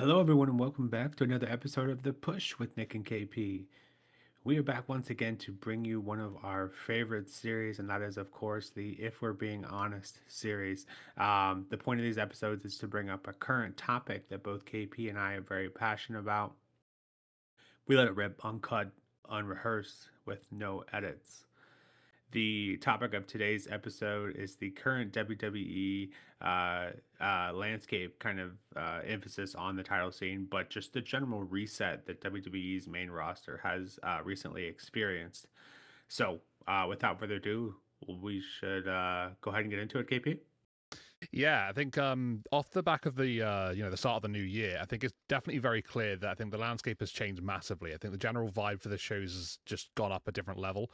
Hello, everyone, and welcome back to another episode of The Push with Nick and KP. We are back once again to bring you one of our favorite series, and that is, of course, the If We're Being Honest series. The point of these episodes is to bring up a current topic that both KP and I are very passionate about. We let it rip uncut, unrehearsed, with no edits. The topic of today's episode is the current WWE landscape, kind of emphasis on the title scene, but just the general reset that WWE's main roster has recently experienced. So, without further ado, we should go ahead and get into it, KP. Yeah, I think off the back of the the start of the new year, I think it's definitely very clear that I think the landscape has changed massively. I think the general vibe for the shows has just gone up a different level.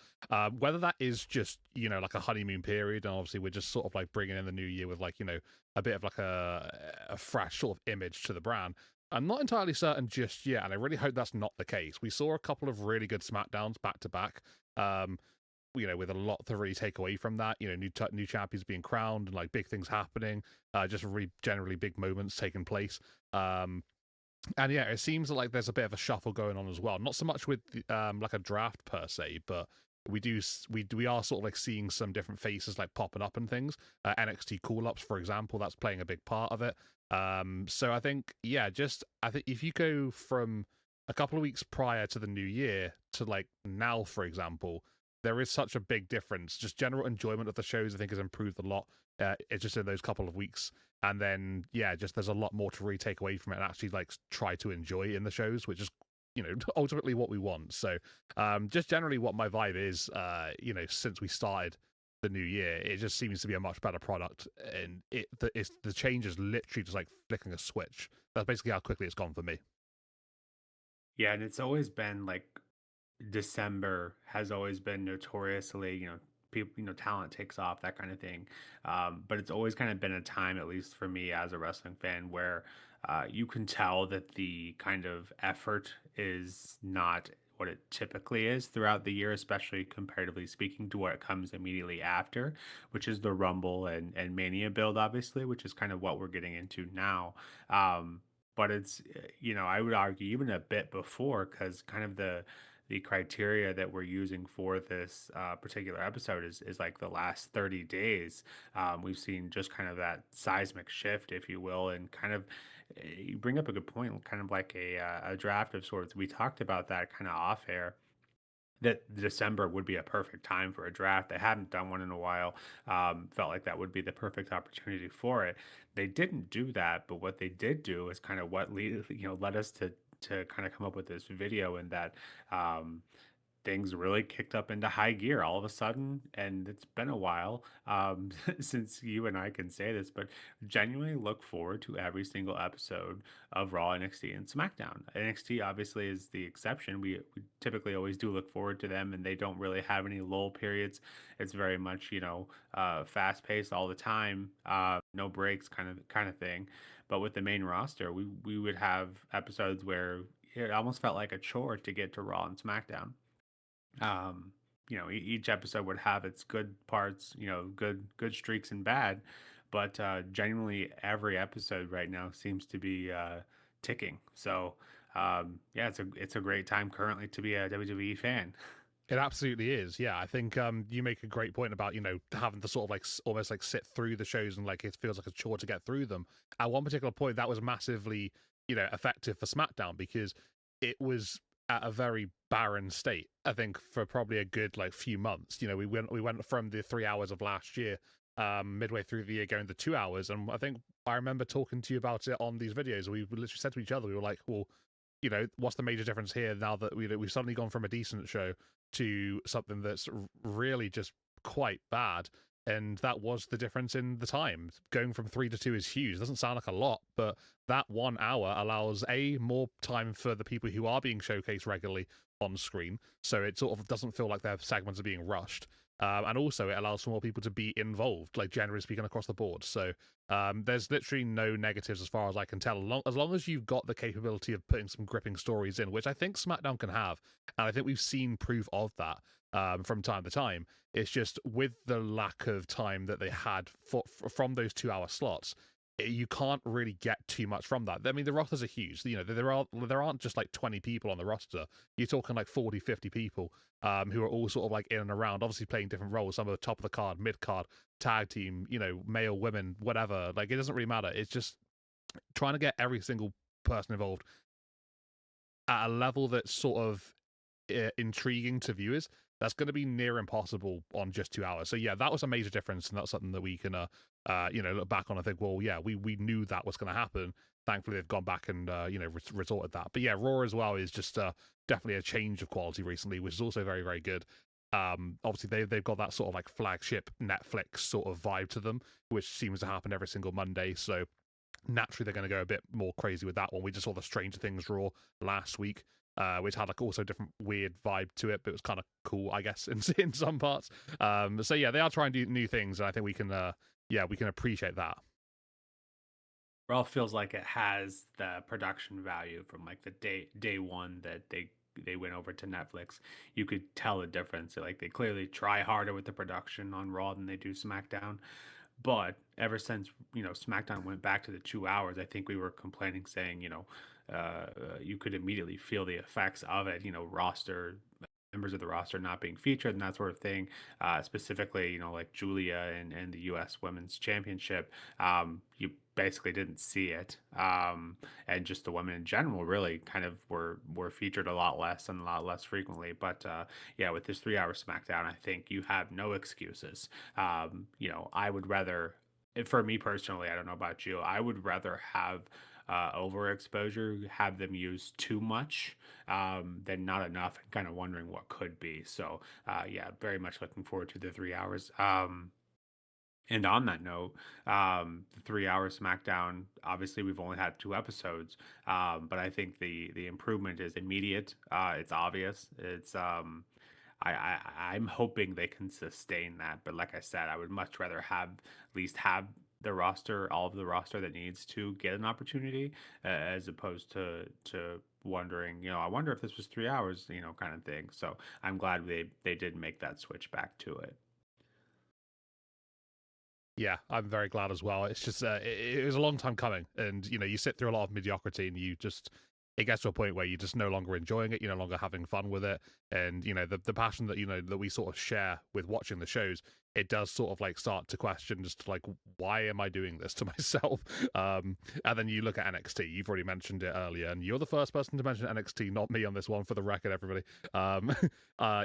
Whether that is just like a honeymoon period, and obviously we're just sort of like bringing in the new year with a bit of like a fresh sort of image to the brand. I'm not entirely certain just yet, and I really hope that's not the case. We saw a couple of really good Smackdowns back to back. With a lot to really take away from that. New champions being crowned and like big things happening, just really generally big moments taking place. And yeah, it seems like there's a bit of a shuffle going on as well. Not so much with like a draft per se, but we are sort of like seeing some different faces like popping up and things. NXT callups, for example, that's playing a big part of it. So I think I think if you go from a couple of weeks prior to the new year to like now, for example, there is such a big difference. Just general enjoyment of the shows, I think, has improved a lot. It's just in those couple of weeks, and then just there's a lot more to really take away from it and actually like try to enjoy in the shows, which is ultimately what we want. So, just generally what my vibe is, since we started the new year, it just seems to be a much better product, and the change is literally just like flicking a switch. That's basically how quickly it's gone for me. Yeah, and it's always been like December has always been notoriously, people, talent takes off, that kind of thing. But it's always kind of been a time, at least for me as a wrestling fan, where you can tell that the kind of effort is not what it typically is throughout the year, especially comparatively speaking to what comes immediately after, which is the Rumble and Mania build, obviously, which is kind of what we're getting into now. But it's, I would argue even a bit before, because kind of the criteria that we're using for this particular episode is like the last 30 days. We've seen just kind of that seismic shift, if you will, and kind of you bring up a good point, kind of like a draft of sorts. We talked about that kind of off air, that December would be a perfect time for a draft. They hadn't done one in a while. Felt like that would be the perfect opportunity for it. They didn't do that, but what they did do is kind of what led us to kind of come up with this video, and that um, things really kicked up into high gear all of a sudden. And it's been a while since you and I can say this, but genuinely look forward to every single episode of Raw, NXT, and SmackDown. NXT obviously is the exception. We typically always do look forward to them, and they don't really have any lull periods. It's very much, fast paced all the time, no breaks, kind of thing. But with the main roster, we would have episodes where it almost felt like a chore to get to Raw and SmackDown. Each episode would have its good parts, good streaks and bad, but genuinely every episode right now seems to be ticking. So yeah, it's a great time currently to be a WWE fan. It absolutely is. Yeah, I think you make a great point about having to sort of like almost like sit through the shows and like it feels like a chore to get through them. At one particular point, that was massively effective for SmackDown because it was at a very barren state. I think for probably a good like few months. We went from the 3 hours of last year, midway through the year, going to 2 hours, and I think I remember talking to you about it on these videos. We literally said to each other, we were like, well. What's the major difference here now that we've suddenly gone from a decent show to something that's really just quite bad? And that was the difference in the time. Going from 3 to 2 is huge. It doesn't sound like a lot, but that 1 hour allows more time for the people who are being showcased regularly on screen. So it sort of doesn't feel like their segments are being rushed. And also, it allows for more people to be involved, like generally speaking, across the board. So there's literally no negatives as far as I can tell. As long as you've got the capability of putting some gripping stories in, which I think SmackDown can have, and I think we've seen proof of that from time to time. It's just with the lack of time that they had from those 2 hour slots. you can't really get too much from that. I mean, the rosters are huge. You know, there aren't just like 20 people on the roster. You're talking like 40, 50 people who are all sort of like in and around, obviously playing different roles. Some are top of the card, mid card, tag team, you know, male, women, whatever. Like, it doesn't really matter. It's just trying to get every single person involved at a level that's sort of intriguing to viewers. That's going to be near impossible on just 2 hours. So yeah, that was a major difference, and that's something that we can you know, look back on and think, well, yeah, we knew that was going to happen. Thankfully, they've gone back and you know, resorted that. But yeah, Raw as well is just definitely a change of quality recently, which is also very, very good. Obviously they've got that sort of like flagship Netflix sort of vibe to them, which seems to happen every single Monday. So naturally they're going to go a bit more crazy with that one. We just saw the Stranger Things Raw last week, which had like also a different weird vibe to it, but it was kind of cool, I guess, in some parts. So yeah, they are trying to do new things, and I think we can, yeah, we can appreciate that. Raw feels like it has the production value from like the day one that they went over to Netflix. You could tell the difference. Like they clearly try harder with the production on Raw than they do SmackDown. But ever since, SmackDown went back to the 2 hours, I think we were complaining, saying, you could immediately feel the effects of it. Roster members of the roster not being featured and that sort of thing. Specifically, like Julia and the U.S. Women's Championship, you basically didn't see it, and just the women in general really kind of were featured a lot less and a lot less frequently. But yeah, with this 3 hour SmackDown, I think you have no excuses. I would rather, for me personally, I don't know about you, I would rather have overexposure, have them use too much than not enough, and kind of wondering what could be. So, yeah, very much looking forward to the 3 hours. And on that note, the 3 hour SmackDown. Obviously, we've only had 2 episodes, but I think the improvement is immediate. It's obvious. I'm hoping they can sustain that. But like I said, I would much rather have at least have the roster, all of the roster that needs to get an opportunity, as opposed to wondering, I wonder if this was 3 hours, kind of thing. So I'm glad they did make that switch back to it. Yeah, I'm very glad as well. It's just it was a long time coming, and you know, you sit through a lot of mediocrity, and you just it gets to a point where you're just no longer enjoying it, you're no longer having fun with it, and you know, the passion that you know that we sort of share with watching the shows, it does sort of like start to question just like, why am I doing this to myself? And then you look at NXT. You've already mentioned it earlier, and you're the first person to mention NXT, not me on this one, for the record, everybody. Um,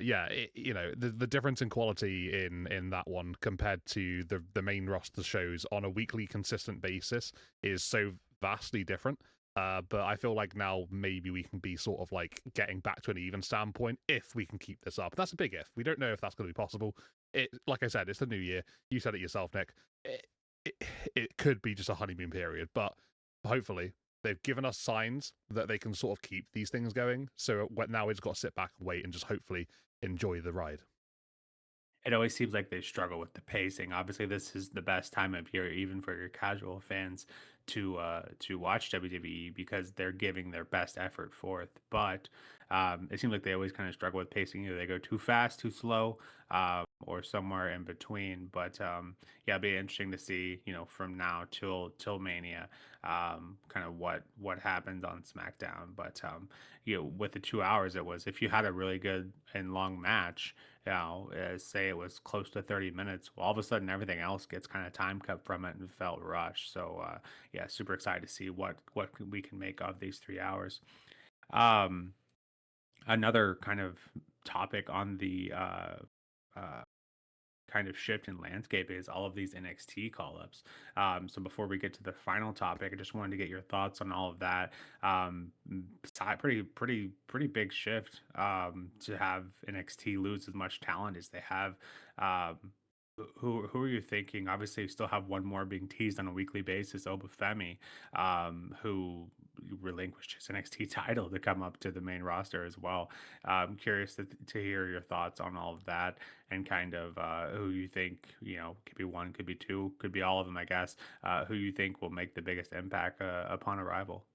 yeah, you know, the difference in quality in that one compared to the main roster shows on a weekly consistent basis is so vastly different. But I feel like now maybe we can be sort of like getting back to an even standpoint if we can keep this up. That's a big if. We don't know if that's going to be possible. It, like I said, it's the new year. You said it yourself, Nick. It, it could be just a honeymoon period, but hopefully they've given us signs that they can sort of keep these things going. So now we've just got to sit back and wait and just hopefully enjoy the ride. It always seems like they struggle with the pacing. Obviously, this is the best time of year, even for your casual fans, to watch WWE because they're giving their best effort forth. But it seems like they always kind of struggle with pacing. Either they go too fast, too slow, or somewhere in between. But yeah, it'll be interesting to see, from now till Mania, kind of what happens on SmackDown. But with the 2 hours, it was, if you had a really good and long match, say it was close to 30 minutes. Well, all of a sudden, everything else gets kind of time cut from it and felt rushed. So, yeah, super excited to see we can make of these 3 hours. Um, Another kind of topic on the uh, kind of shift in landscape is all of these NXT call ups. So before we get to the final topic, I just wanted to get your thoughts on all of that. Pretty big shift, to have NXT lose as much talent as they have. Um, who are you thinking? Obviously, you still have one more being teased on a weekly basis, Obafemi, who relinquished his NXT title to come up to the main roster as well. I'm curious to hear your thoughts on all of that, and kind of who you think, could be one, could be two, could be all of them, I guess. Who you think will make the biggest impact upon arrival?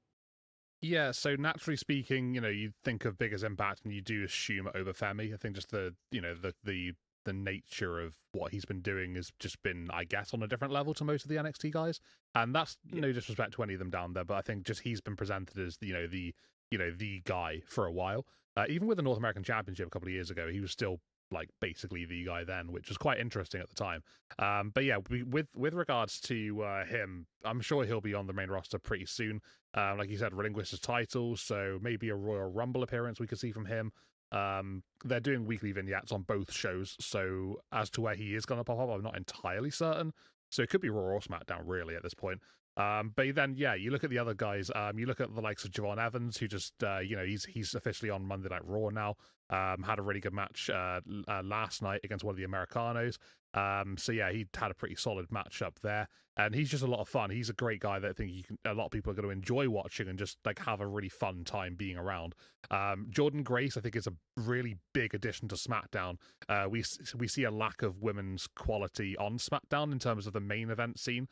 Yeah, so naturally speaking, you know, you think of biggest impact and you do assume over Femi. I think just the you know the the nature of what he's been doing has just been, I guess, on a different level to most of the NXT guys. And that's Yeah, no disrespect to any of them down there, but I think just he's been presented as the guy for a while. Even with the North American Championship a couple of years ago, he was still like basically the guy then, which was quite interesting at the time. But yeah, with regards to him, I'm sure he'll be on the main roster pretty soon. Like you said, relinquished his title, so maybe a Royal Rumble appearance we could see from him. They're doing weekly vignettes on both shows, so as to where he is going to pop up, I'm not entirely certain. So it could be Raw or SmackDown, really, at this point. But then, yeah, you look at the other guys. You look at the likes of Javon Evans, who just, he's officially on Monday Night Raw now. Had a really good match last night against one of the Americanos. So yeah, he had a pretty solid matchup there, and he's just a lot of fun. He's a great guy that I think a lot of people are going to enjoy watching and just like have a really fun time being around. Jordan Grace, I think, is a really big addition to SmackDown. We see a lack of women's quality on SmackDown in terms of the main event scene.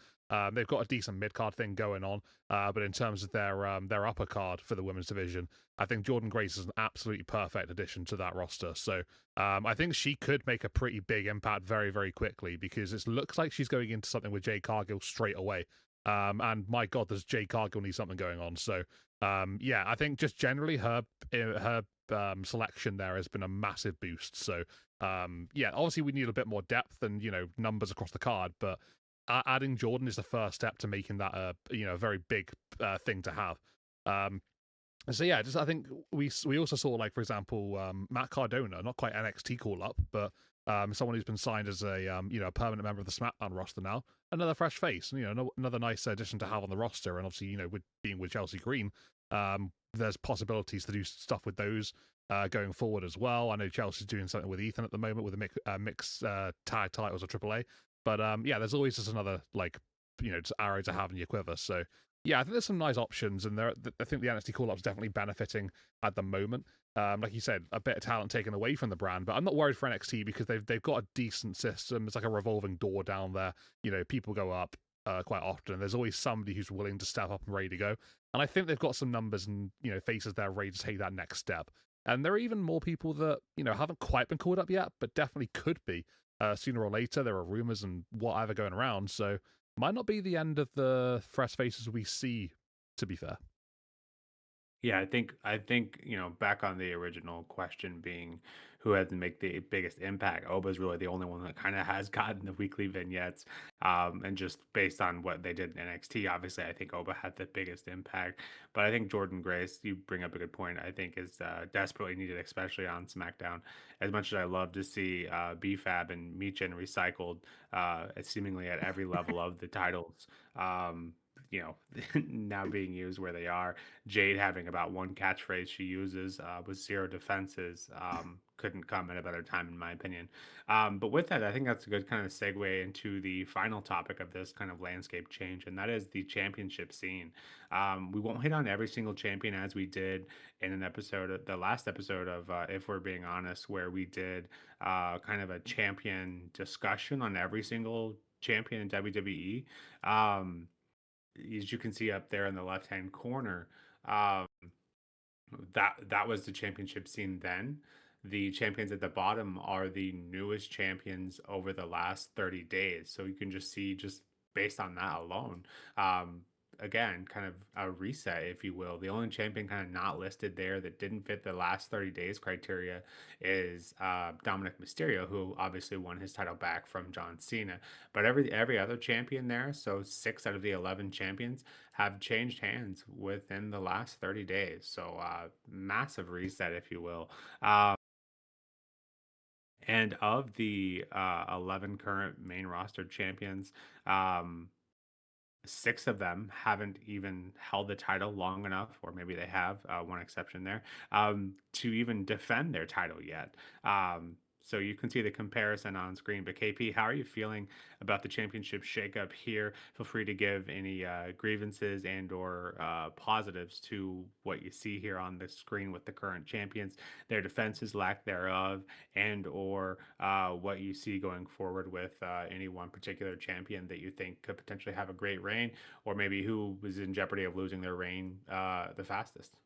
They've got a decent mid card thing going on, but in terms of their upper card for the women's division, I think Jordan Grace is an absolutely perfect addition to that roster. So I think she could make a pretty big impact very, very quickly because it looks like she's going into something with Jade Cargill straight away. And my God, does Jade Cargill need something going on? So yeah, I think just generally her selection there has been a massive boost. So yeah, obviously we need a bit more depth and numbers across the card, but adding Jordan is the first step to making that a very big thing to have. So yeah, just I think we also saw, like, for example, Matt Cardona, not quite NXT call up, but someone who's been signed as a permanent member of the SmackDown roster now, another fresh face, another nice addition to have on the roster, and obviously with being with Chelsea Green, there's possibilities to do stuff with those going forward as well. I know Chelsea's doing something with Ethan at the moment with the mixed tag titles of AAA, but yeah, there's always just another just arrow to have in your quiver. So yeah, I think there's some nice options, and I think the NXT call-up's definitely benefiting at the moment. Like you said, a bit of talent taken away from the brand, but I'm not worried for NXT because they've got a decent system. It's like a revolving door down there. People go up quite often. There's always somebody who's willing to step up and ready to go. And I think they've got some numbers and faces there ready to take that next step. And there are even more people that haven't quite been called up yet, but definitely could be sooner or later. There are rumors and whatever going around, so might not be the end of the fresh faces we see, to be fair. Yeah, I think, back on the original question being who had to make the biggest impact, Oba's really the only one that kind of has gotten the weekly vignettes. And just based on what they did in NXT, obviously I think Oba had the biggest impact. But I think Jordan Grace, you bring up a good point, I think is desperately needed, especially on SmackDown. As much as I love to see BFAB and Michin recycled seemingly at every level of the titles. Um, now being used where they are. Jade having about one catchphrase she uses with zero defenses couldn't come at a better time, in my opinion. But with that, I think that's a good kind of segue into the final topic of this kind of landscape change, and that is the championship scene. We won't hit on every single champion as we did in the last episode of If We're Being Honest, where we did kind of a champion discussion on every single champion in WWE. As you can see up there in the left hand corner, um, that was the championship scene then. The champions at the bottom are the newest champions over the last 30 days. So you can just see, just based on that alone, um, again, kind of a reset, if you will. The only champion kind of not listed there that didn't fit the last 30 days criteria is Dominic Mysterio, who obviously won his title back from John Cena. But every other champion there, so 6 out of the 11 champions, have changed hands within the last 30 days. So massive reset, if you will. Um, and of the 11 current main roster champions, um, 6 of them haven't even held the title long enough, or maybe they have, one exception there, to even defend their title yet. So you can see the comparison on screen. But KP, how are you feeling about the championship shakeup here? Feel free to give any grievances and or positives to what you see here on the screen with the current champions, their defenses, lack thereof, and or what you see going forward with any one particular champion that you think could potentially have a great reign, or maybe who was in jeopardy of losing their reign the fastest.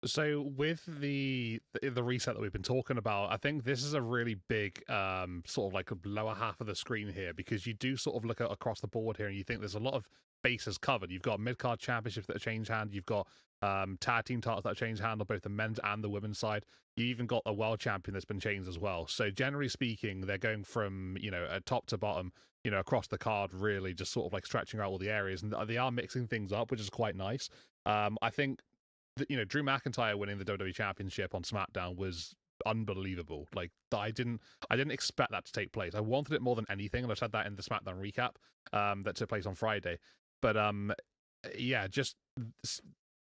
So with the reset that we've been talking about, I think this is a really big sort of like a lower half of the screen here, because you do sort of look at across the board here and you think there's a lot of bases covered. You've got mid card championships that have changed hand. You've got tag team titles that have changed hand on both the men's and the women's side. You even got a world champion that's been changed as well. So generally speaking, they're going from a top to bottom, across the card, really just sort of like stretching out all the areas, and they are mixing things up, which is quite nice. I think Drew McIntyre winning the WWE Championship on SmackDown was unbelievable. Like I didn't expect that to take place. I wanted it more than anything, and I said that in the SmackDown recap that took place on Friday. But yeah, just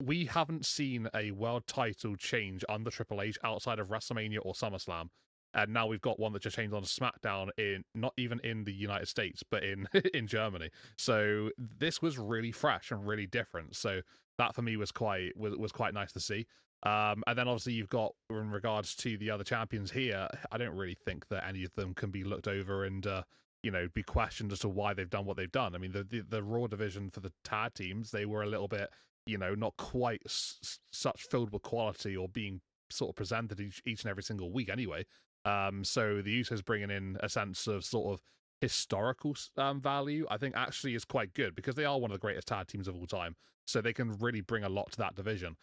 we haven't seen a world title change under Triple H outside of WrestleMania or SummerSlam. And now we've got one that just changed on SmackDown in not even in the United States, but in in Germany. So this was really fresh and really different. So that for me was quite nice to see. And then obviously you've got, in regards to the other champions here, I don't really think that any of them can be looked over and be questioned as to why they've done what they've done. I mean, the Raw division for the tag teams, they were a little bit, not quite such filled with quality or being sort of presented each and every single week anyway. So the Usos bringing in a sense of sort of historical value, I think actually is quite good, because they are one of the greatest tag teams of all time. So they can really bring a lot to that division.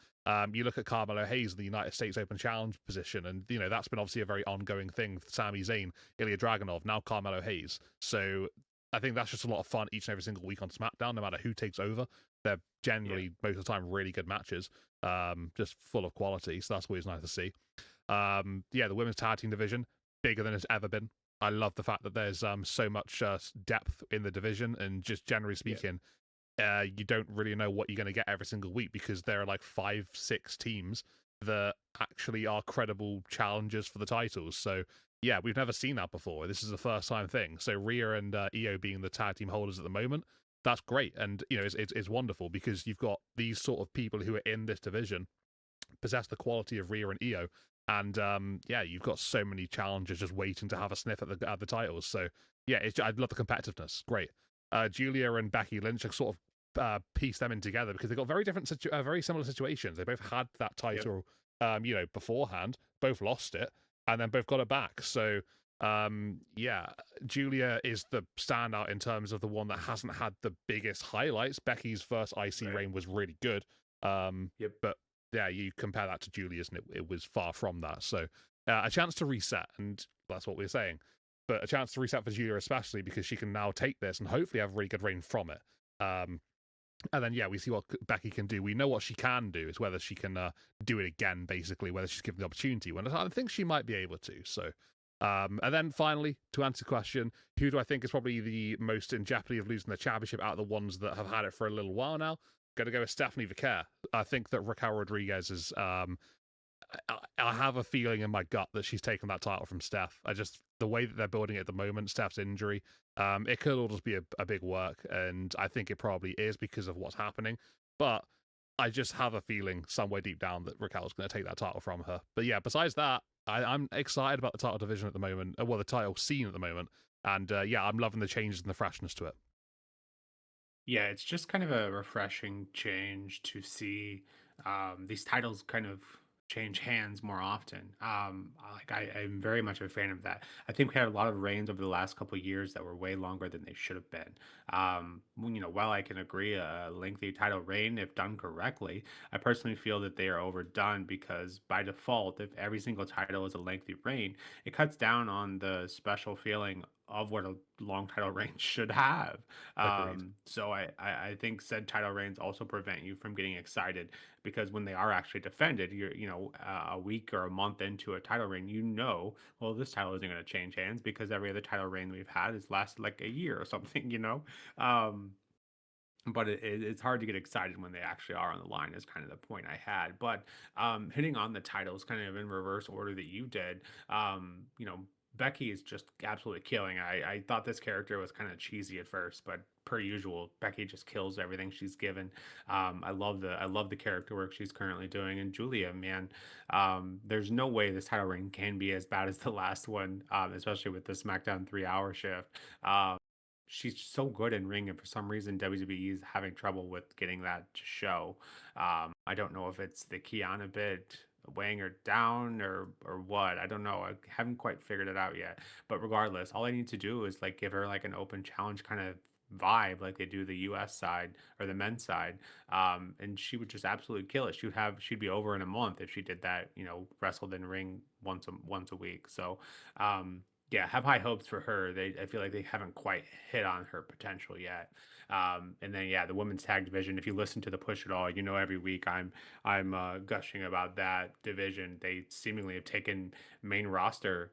You look at Carmelo Hayes in the United States Open Challenge position, and that's been obviously a very ongoing thing. Sami Zayn, Ilya Dragunov, now Carmelo Hayes. So I think that's just a lot of fun each and every single week on SmackDown, no matter who takes over. They're Yeah. generally most of the time really good matches, just full of quality. So that's always nice to see. Yeah, the women's tag team division, bigger than it's ever been. I love the fact that there's so much depth in the division, and just generally Yeah. speaking, you don't really know what you're going to get every single week, because there are like 5, 6 teams that actually are credible challengers for the titles. So yeah, we've never seen that before. This is a first time thing. So Rhea and Io being the tag team holders at the moment, that's great, and it's wonderful, because you've got these sort of people who are in this division possess the quality of Rhea and Io. And yeah, you've got so many challengers just waiting to have a sniff at the titles. So yeah, I love the competitiveness. Great. Julia and Becky Lynch are sort of piece them in together, because they've got very different, very similar situations. They both had that Yep. title, beforehand, both lost it, and then both got it back. So yeah, Julia is the standout in terms of the one that hasn't had the biggest highlights. Becky's first IC Right. reign was really good, Yep. but yeah, you compare that to Julius, and it was far from that. So a chance to reset, and that's what we're saying. But a chance to reset for Julia, especially because she can now take this and hopefully have a really good reign from it. And then yeah, we see what Becky can do. We know what she can do. It's whether she can do it again, basically, whether she's given the opportunity. When I think she might be able to. So. And then finally, to answer the question, who do I think is probably the most in jeopardy of losing the championship out of the ones that have had it for a little while now? Going to go with Stephanie Vicaire. I think that Raquel Rodriguez is. I have a feeling in my gut that she's taken that title from Steph. The way that they're building it at the moment, Steph's injury, it could all just be a big work, and I think it probably is because of what's happening. But I just have a feeling somewhere deep down that Raquel's going to take that title from her. But yeah, besides that, I'm excited about the title division at the moment, well, the title scene at the moment, and yeah, I'm loving the changes and the freshness to it. Yeah, it's just kind of a refreshing change to see these titles kind of change hands more often. I'm very much a fan of that. I think we had a lot of reigns over the last couple of years that were way longer than they should have been. While I can agree a lengthy title reign, if done correctly, I personally feel that they are overdone, because by default, if every single title is a lengthy reign, it cuts down on the special feeling of what a long title reign should have. Agreed. So I think said title reigns also prevent you from getting excited, because when they are actually defended, a week or a month into a title reign, well, this title isn't going to change hands, because every other title reign we've had has lasted like a year or something, Um, but it's hard to get excited when they actually are on the line, is kind of the point I had. But hitting on the titles kind of in reverse order that you did, Becky is just absolutely killing. I thought this character was kind of cheesy at first, but per usual, Becky just kills everything she's given. I love the character work she's currently doing. And Julia, man, there's no way this title reign can be as bad as the last one, especially with the SmackDown 3 hour shift. She's so good in ring, and for some reason WWE is having trouble with getting that to show. I don't know if it's the Kiana bit weighing her down or what. I don't know. I haven't quite figured it out yet. But regardless, all I need to do is like give her like an open challenge kind of vibe like they do the US side or the men's side. And she would just absolutely kill it. She'd be over in a month if she did that, wrestled in ring once a week. So yeah, have high hopes for her. I feel like they haven't quite hit on her potential yet. And then yeah, the women's tag division. If you listen to the push it all, every week I'm gushing about that division. They seemingly have taken main roster,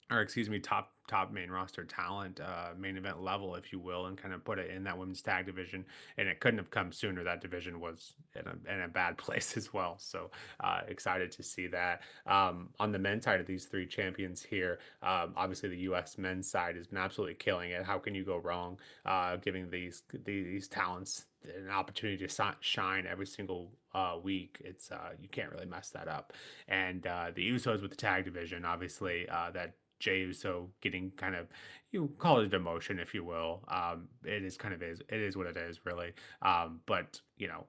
or excuse me, top main roster talent, main event level, if you will, and kind of put it in that women's tag division. And it couldn't have come sooner. That division was in a bad place as well. So excited to see that. On the men's side of these three champions here, obviously the U.S. men's side has been absolutely killing it. How can you go wrong giving these talents an opportunity to shine every single week? It's you can't really mess that up. And the Usos with the tag division, obviously, that Jey Uso getting kind of, you call it a demotion, if you will. It is kind of is it is what it is, really. But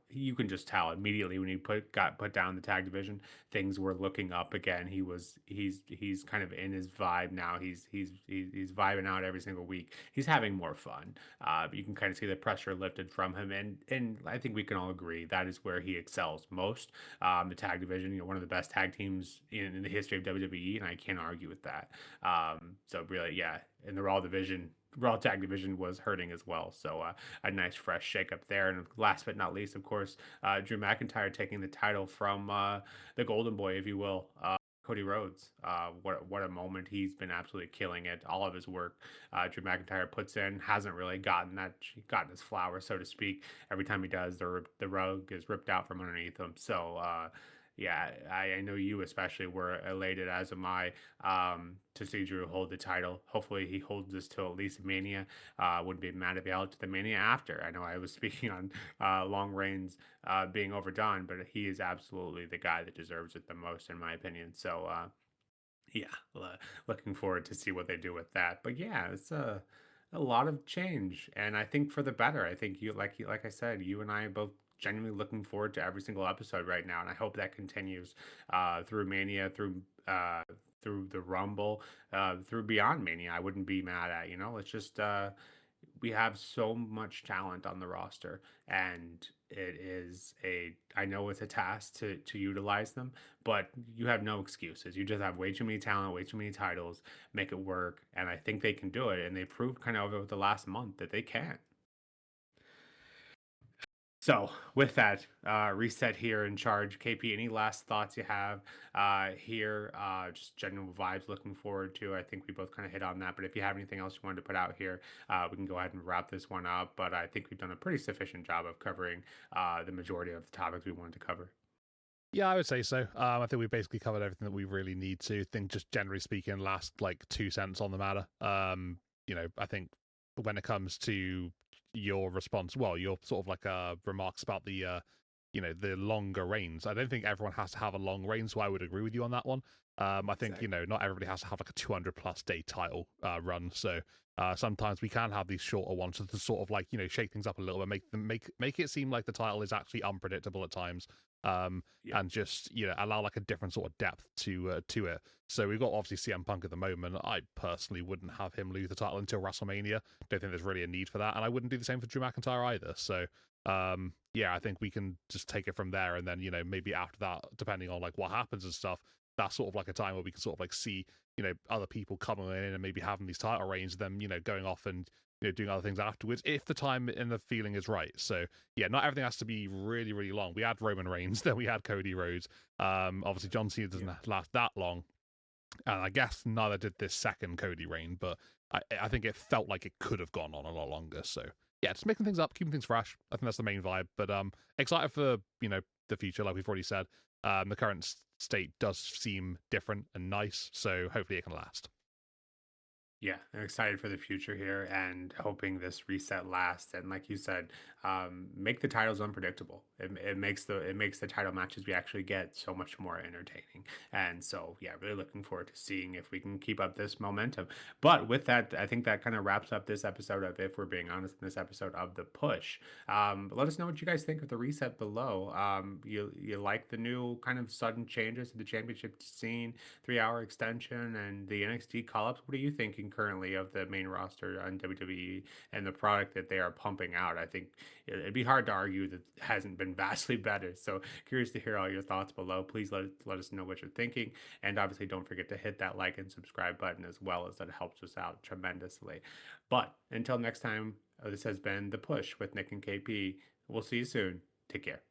you can just tell immediately when he got put down in the tag division, things were looking up again. He's kind of in his vibe now. He's vibing out every single week. He's having more fun. But you can kind of see the pressure lifted from him, and I think we can all agree that is where he excels most. The tag division, one of the best tag teams in the history of WWE, and I can't argue with that. So really, yeah, and the Raw tag division was hurting as well. So a nice fresh shakeup there. And last but not least, of course, Drew McIntyre taking the title from the Golden Boy, if you will. Cody Rhodes, what a moment! He's been absolutely killing it. All of his work, Drew McIntyre puts in, hasn't really gotten his flowers, so to speak. Every time he does, the rug is ripped out from underneath him. So yeah, I know you especially were elated, as am I, to see Drew hold the title. Hopefully, he holds this till at least Mania. Wouldn't be mad if he held it to the Mania after. I know I was speaking on long reigns being overdone, but he is absolutely the guy that deserves it the most, in my opinion. So, yeah, looking forward to see what they do with that. But yeah, it's a lot of change, and I think for the better. I think like I said, you and I are both genuinely looking forward to every single episode right now, and I hope that continues through Mania, through the Rumble, through Beyond Mania. I wouldn't be mad at. Let's just we have so much talent on the roster, and I know it's a task to utilize them, but you have no excuses. You just have way too many talent, way too many titles. Make it work, and I think they can do it, and they proved kind of over the last month that they can. So with that, reset here in charge. KP, any last thoughts you have here? Just general vibes looking forward to. I think we both kind of hit on that. But if you have anything else you wanted to put out here, we can go ahead and wrap this one up. But I think we've done a pretty sufficient job of covering the majority of the topics we wanted to cover. Yeah, I would say so. I think we basically covered everything that we really need to. I think just generally speaking, last like 2 cents on the matter. I think when it comes to your response, well, your sort of like remarks about the longer reigns. I don't think everyone has to have a long reign, so I would agree with you on that one. I think Exactly. not everybody has to have like a 200+ day title run. So sometimes we can have these shorter ones to sort of like shake things up a little bit, make it seem like the title is actually unpredictable at times. Yep. And just allow like a different sort of depth to it. So we've got obviously CM Punk at the moment. I personally wouldn't have him lose the title until WrestleMania. Don't think there's really a need for that, and I wouldn't do the same for Drew McIntyre either. So yeah, I think we can just take it from there, and then maybe after that, depending on like what happens and stuff, that's sort of like a time where we can sort of like see other people coming in and maybe having these title reigns, then going off and doing other things afterwards if the time and the feeling is right. So yeah, not everything has to be really really long. We had Roman Reigns, then we had Cody Rhodes. Obviously John Cena doesn't Yep. last that long, and I guess neither did this second Cody reign, but I think it felt like it could have gone on a lot longer. So yeah, just making things up, keeping things fresh. I think that's the main vibe. But excited for the future, like we've already said. The current state does seem different and nice, so hopefully it can last. Yeah, I'm excited for the future here and hoping this reset lasts. And like you said, make the titles unpredictable. It makes the title matches we actually get so much more entertaining. And so yeah, really looking forward to seeing if we can keep up this momentum. But with that, I think that kind of wraps up this episode of, if we're being honest, in this episode of the push. Let us know what you guys think of the reset below. You like the new kind of sudden changes to the championship scene, 3 hour extension, and the NXT call ups. What are you thinking currently of the main roster on WWE and the product that they are pumping out? I think it'd be hard to argue that it hasn't been vastly better. So curious to hear all your thoughts below. Please let us know what you're thinking. And obviously, don't forget to hit that like and subscribe button as well, as that helps us out tremendously. But until next time, this has been The Push with Nick and KP. We'll see you soon. Take care.